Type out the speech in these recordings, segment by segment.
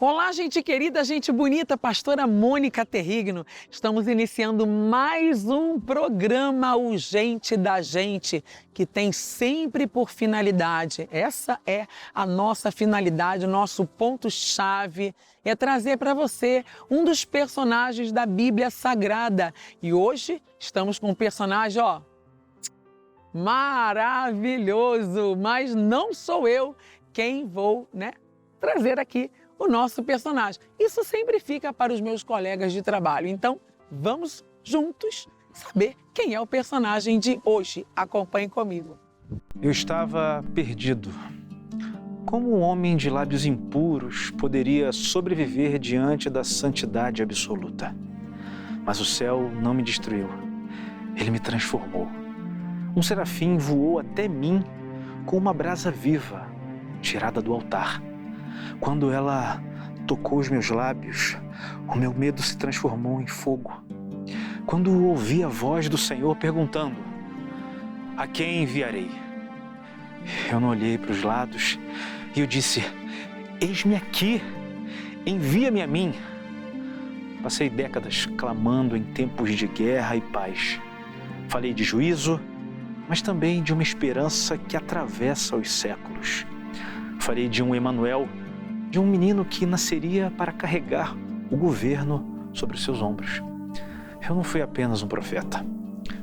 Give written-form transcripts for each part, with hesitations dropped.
Olá, gente querida, gente bonita, pastora Mônica Terrigno. Estamos iniciando mais um programa urgente da gente, que tem sempre por finalidade, essa é a nossa finalidade, nosso ponto-chave, é trazer para você um dos personagens da Bíblia Sagrada. E hoje estamos com um personagem, maravilhoso, mas não sou eu quem vou, trazer aqui o nosso personagem. Isso sempre fica para os meus colegas de trabalho. Então, vamos juntos saber quem é o personagem de hoje. Acompanhe comigo. Eu estava perdido. Como um homem de lábios impuros poderia sobreviver diante da santidade absoluta? Mas o céu não me destruiu. Ele me transformou. Um serafim voou até mim com uma brasa viva, tirada do altar. Quando ela tocou os meus lábios, o meu medo se transformou em fogo. Quando ouvi a voz do Senhor perguntando: a quem enviarei? Eu não olhei para os lados e eu disse: eis-me aqui, envia-me a mim. Passei décadas clamando em tempos de guerra e paz. Falei de juízo, mas também de uma esperança que atravessa os séculos. Falei de um Emanuel, de um menino que nasceria para carregar o governo sobre os seus ombros. Eu não fui apenas um profeta,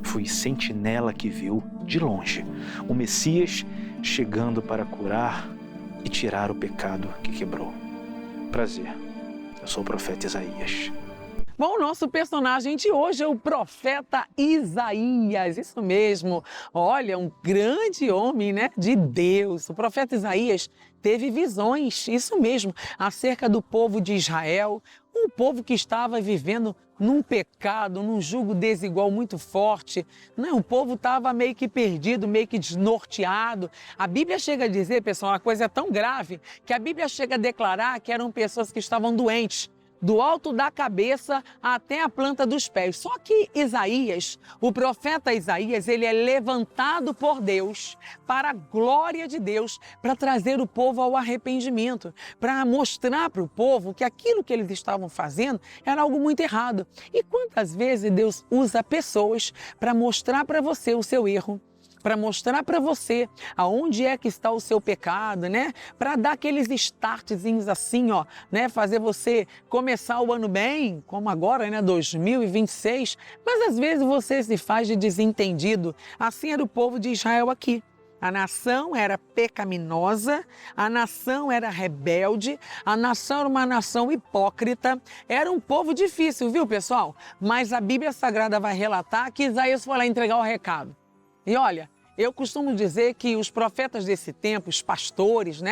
fui sentinela que viu, de longe, o Messias chegando para curar e tirar o pecado que quebrou. Prazer, eu sou o profeta Isaías. Bom, o nosso personagem de hoje é o profeta Isaías, isso mesmo. Olha, um grande homem, de Deus. O profeta Isaías teve visões, isso mesmo, acerca do povo de Israel, um povo que estava vivendo num pecado, num jugo desigual muito forte. O povo estava meio que perdido, meio que desnorteado. A Bíblia chega a dizer, pessoal, uma coisa tão grave, que a Bíblia chega a declarar que eram pessoas que estavam doentes, do alto da cabeça até a planta dos pés. Só que Isaías, o profeta Isaías, ele é levantado por Deus para a glória de Deus, para trazer o povo ao arrependimento, para mostrar para o povo que aquilo que eles estavam fazendo era algo muito errado. E quantas vezes Deus usa pessoas para mostrar para você o seu erro, para mostrar para você aonde é que está o seu pecado, para dar aqueles startzinhos assim, fazer você começar o ano bem, como agora, 2026, mas às vezes você se faz de desentendido. Assim era o povo de Israel aqui. A nação era pecaminosa, a nação era rebelde, a nação era uma nação hipócrita, era um povo difícil, viu, pessoal? Mas a Bíblia Sagrada vai relatar que Isaías foi lá entregar o recado. E olha, eu costumo dizer que os profetas desse tempo, os pastores,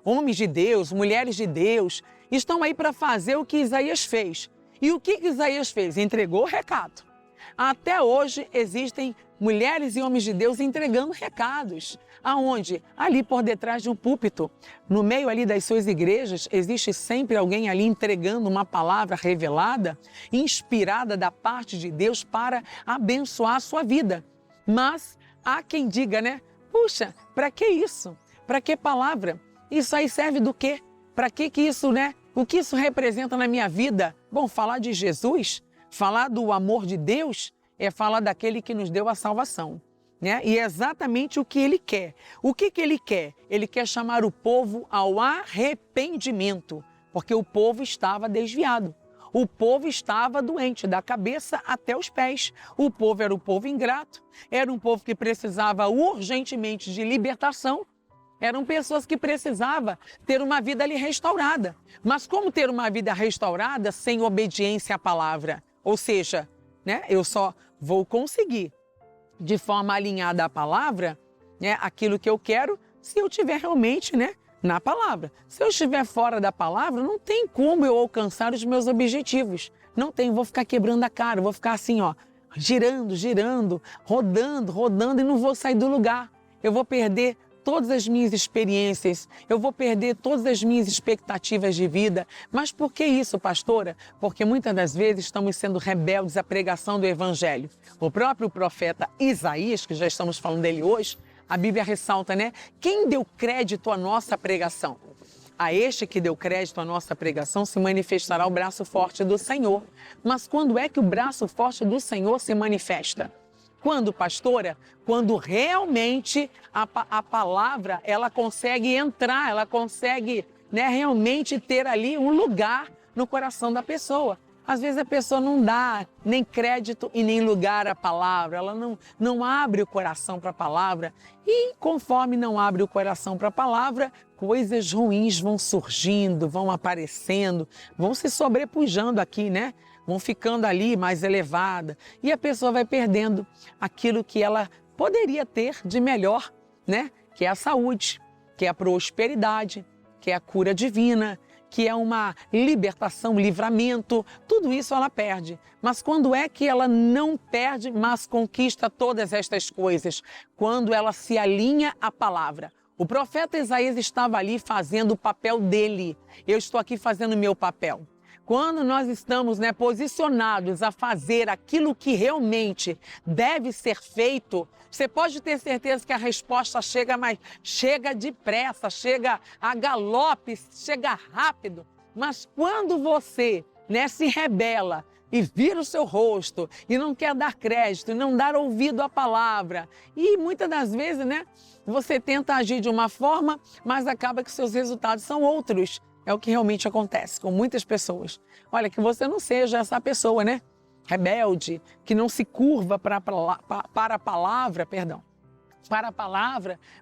homens de Deus, mulheres de Deus, estão aí para fazer o que Isaías fez. E o que Isaías fez? Entregou o recado. Até hoje existem mulheres e homens de Deus entregando recados. Aonde? Ali por detrás de um púlpito. No meio ali das suas igrejas, existe sempre alguém ali entregando uma palavra revelada, inspirada da parte de Deus para abençoar a sua vida. Mas há quem diga, puxa, para que isso? Para que palavra? Isso aí serve do quê? Para que isso, O que isso representa na minha vida? Bom, falar de Jesus, falar do amor de Deus, é falar daquele que nos deu a salvação, E é exatamente o que Ele quer. O que Ele quer? Ele quer chamar o povo ao arrependimento, porque o povo estava desviado. O povo estava doente, da cabeça até os pés. O povo era um povo ingrato, era um povo que precisava urgentemente de libertação. Eram pessoas que precisavam ter uma vida ali restaurada. Mas como ter uma vida restaurada sem obediência à palavra? Ou seja, eu só vou conseguir de forma alinhada à palavra, aquilo que eu quero, se eu tiver realmente, na palavra. Se eu estiver fora da palavra, não tem como eu alcançar os meus objetivos. Não tem, vou ficar quebrando a cara, vou ficar assim, girando, rodando e não vou sair do lugar. Eu vou perder todas as minhas experiências, eu vou perder todas as minhas expectativas de vida. Mas por que isso, pastora? Porque muitas das vezes estamos sendo rebeldes à pregação do Evangelho. O próprio profeta Isaías, que já estamos falando dele hoje, a Bíblia ressalta, quem deu crédito à nossa pregação? A este que deu crédito à nossa pregação se manifestará o braço forte do Senhor. Mas quando é que o braço forte do Senhor se manifesta? Quando, pastora? Quando realmente a palavra ela consegue entrar, ela consegue, né, realmente ter ali um lugar no coração da pessoa. Às vezes a pessoa não dá nem crédito e nem lugar à palavra, ela não abre o coração para a palavra e conforme não abre o coração para a palavra, coisas ruins vão surgindo, vão aparecendo, vão se sobrepujando aqui, né? Vão ficando ali mais elevada e a pessoa vai perdendo aquilo que ela poderia ter de melhor, né? Que é a saúde, que é a prosperidade, que é a cura divina, que é uma libertação, livramento, tudo isso ela perde. Mas quando é que ela não perde, mas conquista todas estas coisas? Quando ela se alinha à palavra. O profeta Isaías estava ali fazendo o papel dele. Eu estou aqui fazendo o meu papel. Quando nós estamos, né, posicionados a fazer aquilo que realmente deve ser feito, você pode ter certeza que a resposta chega, mas chega depressa, chega a galope, chega rápido. Mas quando você, né, se rebela e vira o seu rosto e não quer dar crédito, não dar ouvido à palavra, e muitas das vezes, né, você tenta agir de uma forma, mas acaba que seus resultados são outros. É o que realmente acontece com muitas pessoas. Olha, que você não seja essa pessoa, né? Rebelde, que não se curva para a palavra,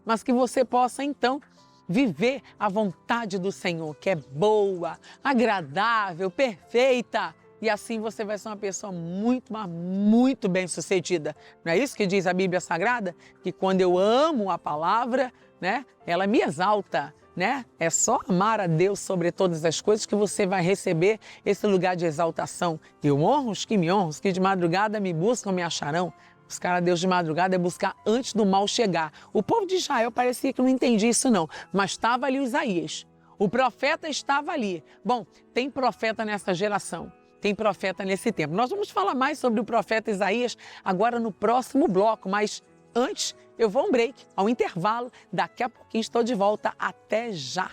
mas que você possa então viver a vontade do Senhor, que é boa, agradável, perfeita. E assim você vai ser uma pessoa muito, mas muito bem-sucedida. Não é isso que diz a Bíblia Sagrada? Que quando eu amo a palavra, né, ela me exalta. Né? É só amar a Deus sobre todas as coisas que você vai receber esse lugar de exaltação. Eu honro os que me honram, os que de madrugada me buscam, me acharão. Buscar a Deus de madrugada é buscar antes do mal chegar. O povo de Israel parecia que não entendia isso não, mas estava ali Isaías. O profeta estava ali. Bom, tem profeta nessa geração, tem profeta nesse tempo. Nós vamos falar mais sobre o profeta Isaías agora no próximo bloco, mas antes, eu vou a um break, ao intervalo. Daqui a pouquinho estou de volta. Até já!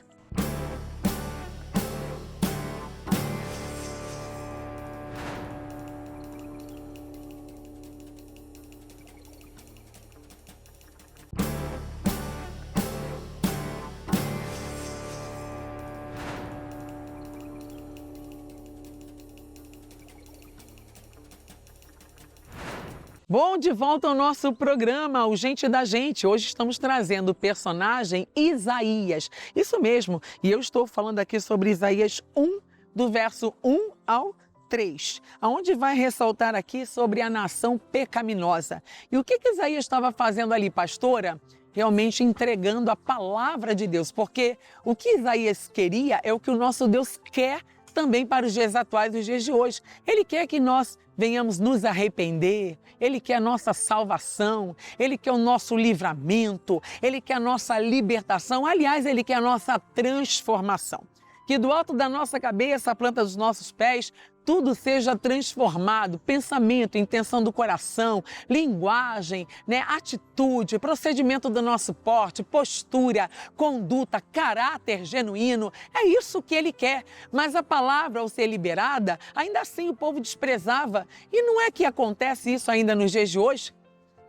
Bom, de volta ao nosso programa, o Gente da Gente. Hoje estamos trazendo o personagem Isaías. Isso mesmo, e eu estou falando aqui sobre Isaías 1, do verso 1 ao 3, onde vai ressaltar aqui sobre a nação pecaminosa. E o que Isaías estava fazendo ali, pastora? Realmente entregando a palavra de Deus, porque o que Isaías queria é o que o nosso Deus quer também para os dias atuais e os dias de hoje. Ele quer que nós venhamos nos arrepender, Ele quer a nossa salvação, Ele quer o nosso livramento, Ele quer a nossa libertação, aliás, Ele quer a nossa transformação. Que do alto da nossa cabeça, a planta dos nossos pés, tudo seja transformado, pensamento, intenção do coração, linguagem, né, atitude, procedimento do nosso porte, postura, conduta, caráter genuíno. É isso que Ele quer. Mas a palavra, ao ser liberada, ainda assim o povo desprezava. E não é que acontece isso ainda nos dias de hoje?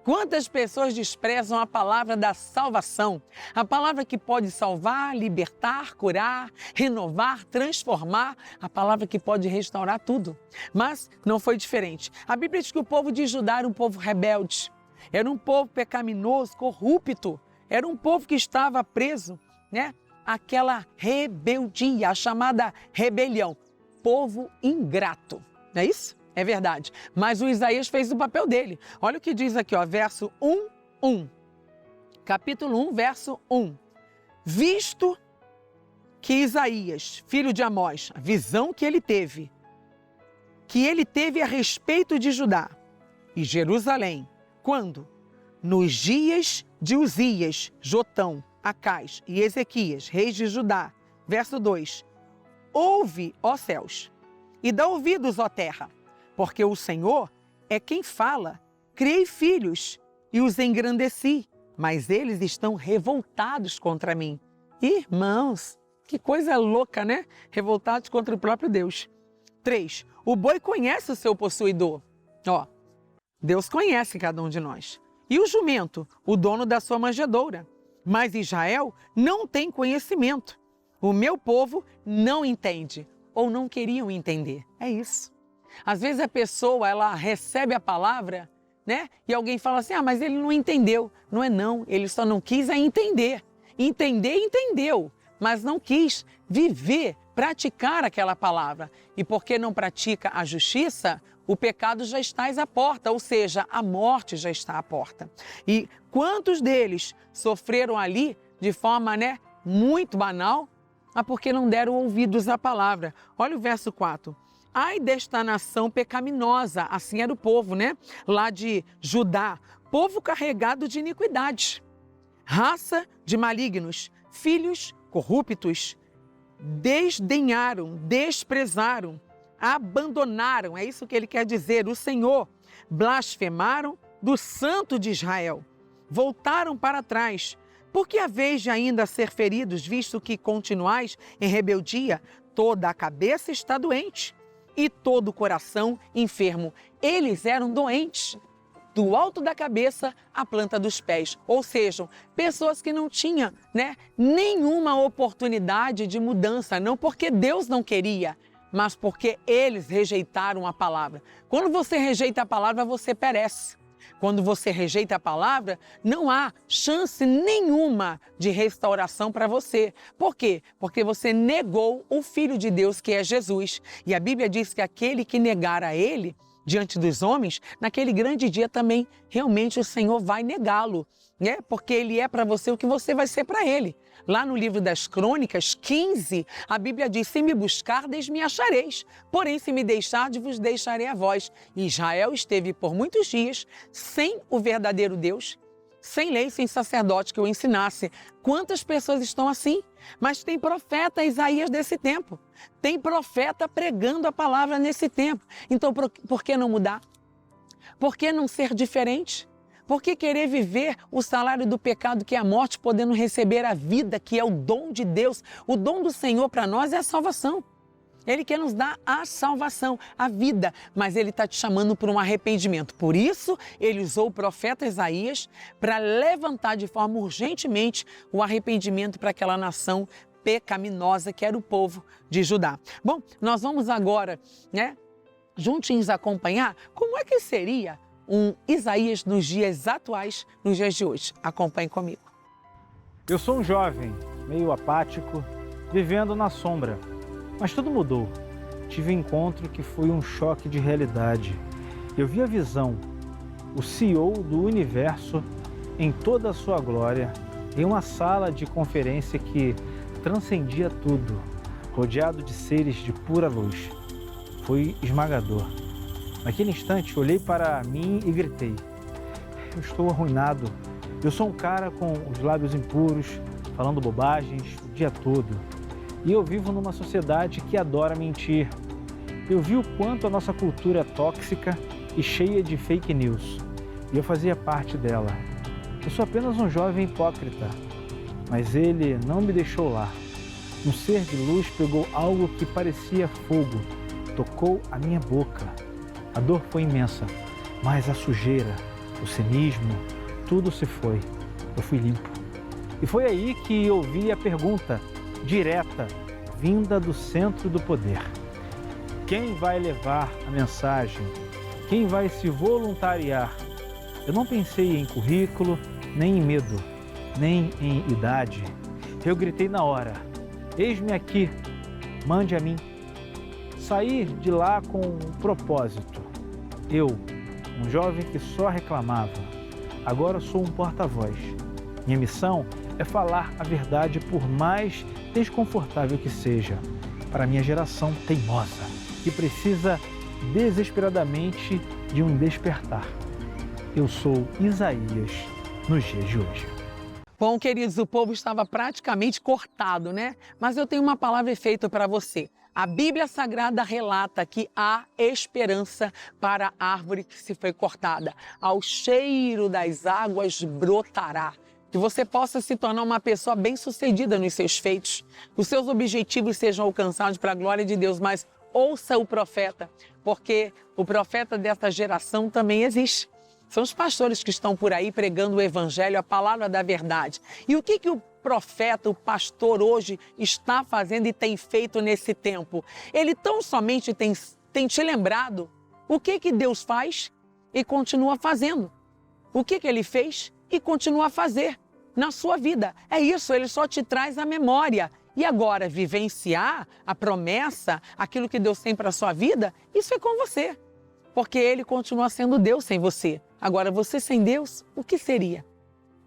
Quantas pessoas desprezam a palavra da salvação, a palavra que pode salvar, libertar, curar, renovar, transformar, a palavra que pode restaurar tudo. Mas não foi diferente. A Bíblia diz que o povo de Judá era um povo rebelde, era um povo pecaminoso, corrupto, era um povo que estava preso, né? Àquela rebeldia, a chamada rebelião, povo ingrato, não é isso? É verdade, mas o Isaías fez o papel dele. Olha o que diz aqui, ó, verso 1. Capítulo 1, verso 1. Visto que Isaías, filho de Amós, a visão que ele teve a respeito de Judá e Jerusalém, quando? Nos dias de Uzias, Jotão, Acás e Ezequias, reis de Judá. Verso 2. Ouve, ó céus, e dá ouvidos, ó terra, porque o Senhor é quem fala. Criei filhos e os engrandeci, mas eles estão revoltados contra mim. Irmãos, Que coisa louca, né? Revoltados contra o próprio Deus. 3. O boi conhece o seu possuidor. Ó, Deus conhece cada um de nós. E o jumento, o dono da sua manjedoura. Mas Israel não tem conhecimento. O meu povo não entende, ou não queriam entender. É isso. Às vezes a pessoa, ela recebe a palavra, né? E alguém fala assim, mas ele não entendeu. Não é não, ele só não quis entender. Entender, entendeu, mas não quis viver, praticar aquela palavra. E porque não pratica a justiça, o pecado já está à porta, ou seja, a morte já está à porta. E quantos deles sofreram ali de forma, muito banal, porque não deram ouvidos à palavra. Olha o verso 4. Ai desta nação pecaminosa, assim era o povo, lá de Judá, povo carregado de iniquidade, raça de malignos, filhos corruptos, desdenharam, desprezaram, abandonaram, é isso que ele quer dizer, o Senhor, blasfemaram do Santo de Israel, voltaram para trás, porque haveis de ainda ser feridos, visto que continuais em rebeldia, toda a cabeça está doente e todo o coração enfermo. Eles eram doentes, do alto da cabeça à planta dos pés, ou seja, pessoas que não tinham nenhuma oportunidade de mudança, não porque Deus não queria, mas porque eles rejeitaram a palavra. Quando você rejeita a palavra, você perece. Quando você rejeita a palavra, não há chance nenhuma de restauração para você. Por quê? Porque você negou o Filho de Deus, que é Jesus. E a Bíblia diz que aquele que negar a Ele, diante dos homens, naquele grande dia também, realmente o Senhor vai negá-lo, porque Ele é para você o que você vai ser para Ele. Lá no livro das Crônicas 15, a Bíblia diz, se me buscardes, me achareis. Porém, se me deixardes, vos deixarei a vós. E Israel esteve por muitos dias sem o verdadeiro Deus, sem lei, sem sacerdote que o ensinasse. Quantas pessoas estão assim? Mas tem profeta Isaías desse tempo. Tem profeta pregando a palavra nesse tempo. Então, por que não mudar? Por que não ser diferente? Por que querer viver o salário do pecado, que é a morte, podendo receber a vida, que é o dom de Deus? O dom do Senhor para nós é a salvação. Ele quer nos dar a salvação, a vida, mas Ele está te chamando para um arrependimento. Por isso, Ele usou o profeta Isaías para levantar de forma urgentemente o arrependimento para aquela nação pecaminosa que era o povo de Judá. Bom, nós vamos agora, juntinhos acompanhar como é que seria um Isaías nos dias atuais, nos dias de hoje. Acompanhe comigo. Eu sou um jovem, meio apático, vivendo na sombra. Mas tudo mudou. Tive um encontro que foi um choque de realidade. Eu vi a visão, o CEO do universo em toda a sua glória, em uma sala de conferência que transcendia tudo, rodeado de seres de pura luz. Foi esmagador. Naquele instante, olhei para mim e gritei, eu estou arruinado. Eu sou um cara com os lábios impuros, falando bobagens o dia todo. E eu vivo numa sociedade que adora mentir. Eu vi o quanto a nossa cultura é tóxica e cheia de fake news. E eu fazia parte dela. Eu sou apenas um jovem hipócrita, mas ele não me deixou lá. Um ser de luz pegou algo que parecia fogo, tocou a minha boca. A dor foi imensa, mas a sujeira, o cinismo, tudo se foi. Eu fui limpo. E foi aí que ouvi a pergunta direta, vinda do centro do poder. Quem vai levar a mensagem? Quem vai se voluntariar? Eu não pensei em currículo, nem em medo, nem em idade. Eu gritei na hora, eis-me aqui, mande a mim. Saí de lá com um propósito. Eu, um jovem que só reclamava, agora sou um porta-voz. Minha missão é falar a verdade por mais desconfortável que seja, para a minha geração teimosa, que precisa desesperadamente de um despertar. Eu sou Isaías nos dias de hoje. Bom, queridos, o povo estava praticamente cortado, Mas eu tenho uma palavra feita para você. A Bíblia Sagrada relata que há esperança para a árvore que se foi cortada. Ao cheiro das águas brotará. que você possa se tornar uma pessoa bem-sucedida nos seus feitos, os seus objetivos sejam alcançados para a glória de Deus, mas ouça o profeta, porque o profeta dessa geração também existe. São os pastores que estão por aí pregando o evangelho, a palavra da verdade. E o que o profeta, o pastor hoje está fazendo e tem feito nesse tempo? Ele tão somente tem te lembrado o que Deus faz e continua fazendo. O que ele fez e continua a fazer na sua vida. É isso, ele só te traz a memória. E agora, vivenciar a promessa, aquilo que Deus tem para a sua vida, isso é com você. Porque ele continua sendo Deus sem você. Agora, você sem Deus, o que seria?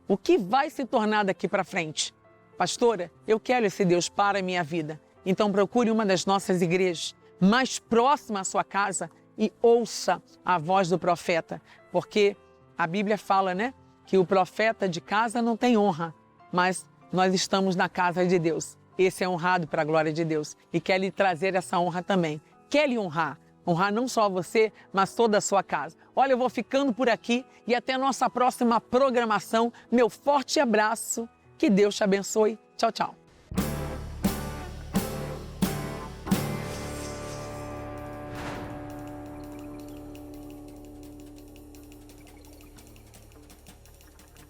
O que vai se tornar daqui para frente? Pastora, eu quero esse Deus para a minha vida. Então procure uma das nossas igrejas mais próxima à sua casa e ouça a voz do profeta. Porque a Bíblia fala, né, que o profeta de casa não tem honra, mas nós estamos na casa de Deus. Esse é honrado para a glória de Deus e quer lhe trazer essa honra também. Quer lhe honrar não só você, mas toda a sua casa. Olha, eu vou ficando por aqui e até a nossa próxima programação. Meu forte abraço, que Deus te abençoe. Tchau, tchau.